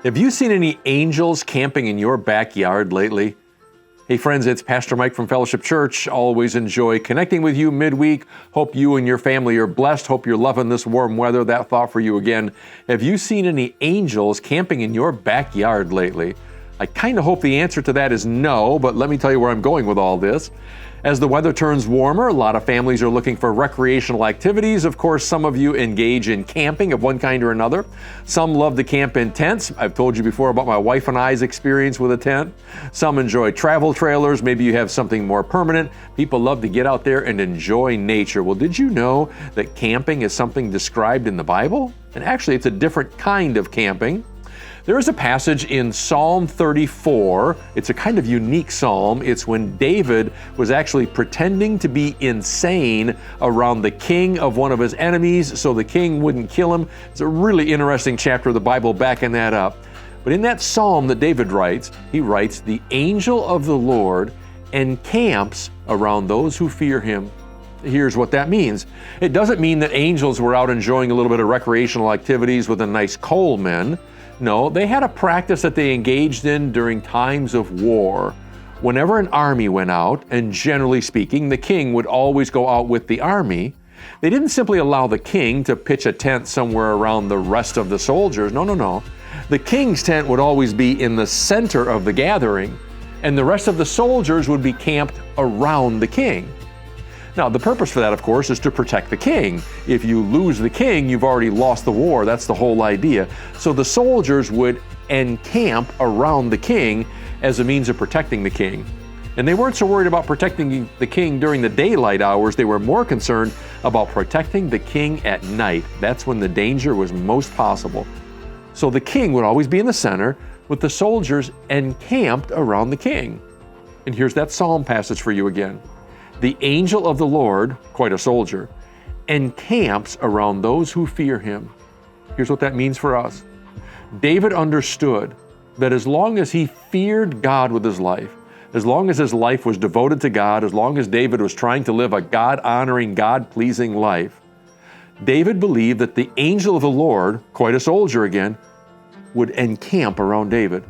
Have you seen any angels camping in your backyard lately? Hey friends, it's Pastor Mike from Fellowship Church. Always enjoy connecting with you midweek. Hope you and your family are blessed. Hope you're loving this warm weather. That thought for you again. Have you seen any angels camping in your backyard lately? I kind of hope the answer to that is no, but let me tell you where I'm going with all this. As the weather turns warmer, a lot of families are looking for recreational activities. Of course, some of you engage in camping of one kind or another. Some love to camp in tents. I've told you before about my wife and I's experience with a tent. Some enjoy travel trailers. Maybe you have something more permanent. People love to get out there and enjoy nature. Well, did you know that camping is something described in the Bible? And actually, it's a different kind of camping. There is a passage in Psalm 34. It's a kind of unique psalm. It's when David was actually pretending to be insane around the king of one of his enemies so the king wouldn't kill him. It's a really interesting chapter of the Bible backing that up. But in that psalm that David writes, he writes, "The angel of the Lord encamps around those who fear him." Here's what that means. It doesn't mean that angels were out enjoying a little bit of recreational activities with a nice coalman. No, they had a practice that they engaged in during times of war. Whenever an army went out, and generally speaking, the king would always go out with the army, they didn't simply allow the king to pitch a tent somewhere around the rest of the soldiers. No. The king's tent would always be in the center of the gathering, and the rest of the soldiers would be camped around the king. Now, the purpose for that, of course, is to protect the king. If you lose the king, you've already lost the war. That's the whole idea. So the soldiers would encamp around the king as a means of protecting the king. And they weren't so worried about protecting the king during the daylight hours. They were more concerned about protecting the king at night. That's when the danger was most possible. So the king would always be in the center with the soldiers encamped around the king. And here's that psalm passage for you again. "The angel of the Lord," quite a soldier, "encamps around those who fear him." Here's what that means for us. David understood that as long as he feared God with his life, as long as his life was devoted to God, as long as David was trying to live a God-honoring, God-pleasing life, David believed that the angel of the Lord, quite a soldier again, would encamp around David.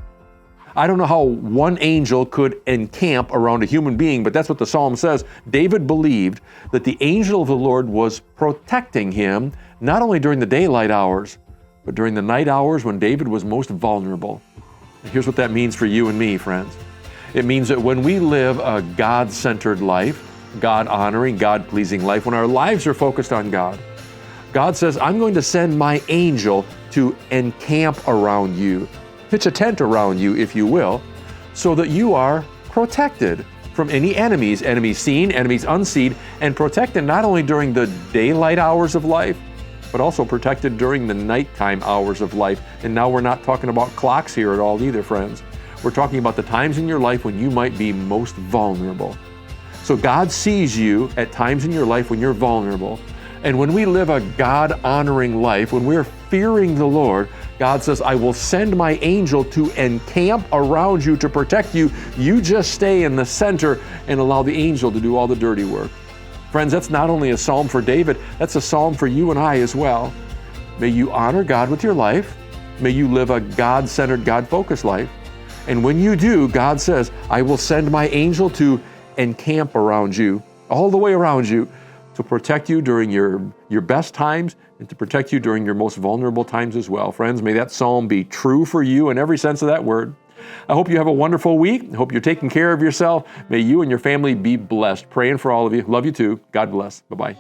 I don't know how one angel could encamp around a human being, but that's what the psalm says. David believed that the angel of the Lord was protecting him, not only during the daylight hours, but during the night hours when David was most vulnerable. And here's what that means for you and me, friends. It means that when we live a God-centered life, God-honoring, God-pleasing life, when our lives are focused on God, God says, "I'm going to send my angel to encamp around you." Pitch a tent around you, if you will, so that you are protected from any enemies seen, enemies unseen, and protected not only during the daylight hours of life, but also protected during the nighttime hours of life. And now we're not talking about clocks here at all either, friends. We're talking about the times in your life when you might be most vulnerable. So God sees you at times in your life when you're vulnerable. And when we live a God-honoring life, when we're fearing the Lord, God says, "I will send my angel to encamp around you to protect you. You just stay in the center and allow the angel to do all the dirty work." Friends, that's not only a psalm for David, that's a psalm for you and I as well. May you honor God with your life. May you live a God-centered, God-focused life. And when you do, God says, "I will send my angel to encamp around you, all the way around you, to protect you during your best times and to protect you during your most vulnerable times as well." Friends, may that psalm be true for you in every sense of that word. I hope you have a wonderful week. I hope you're taking care of yourself. May you and your family be blessed. Praying for all of you. Love you too. God bless. Bye-bye.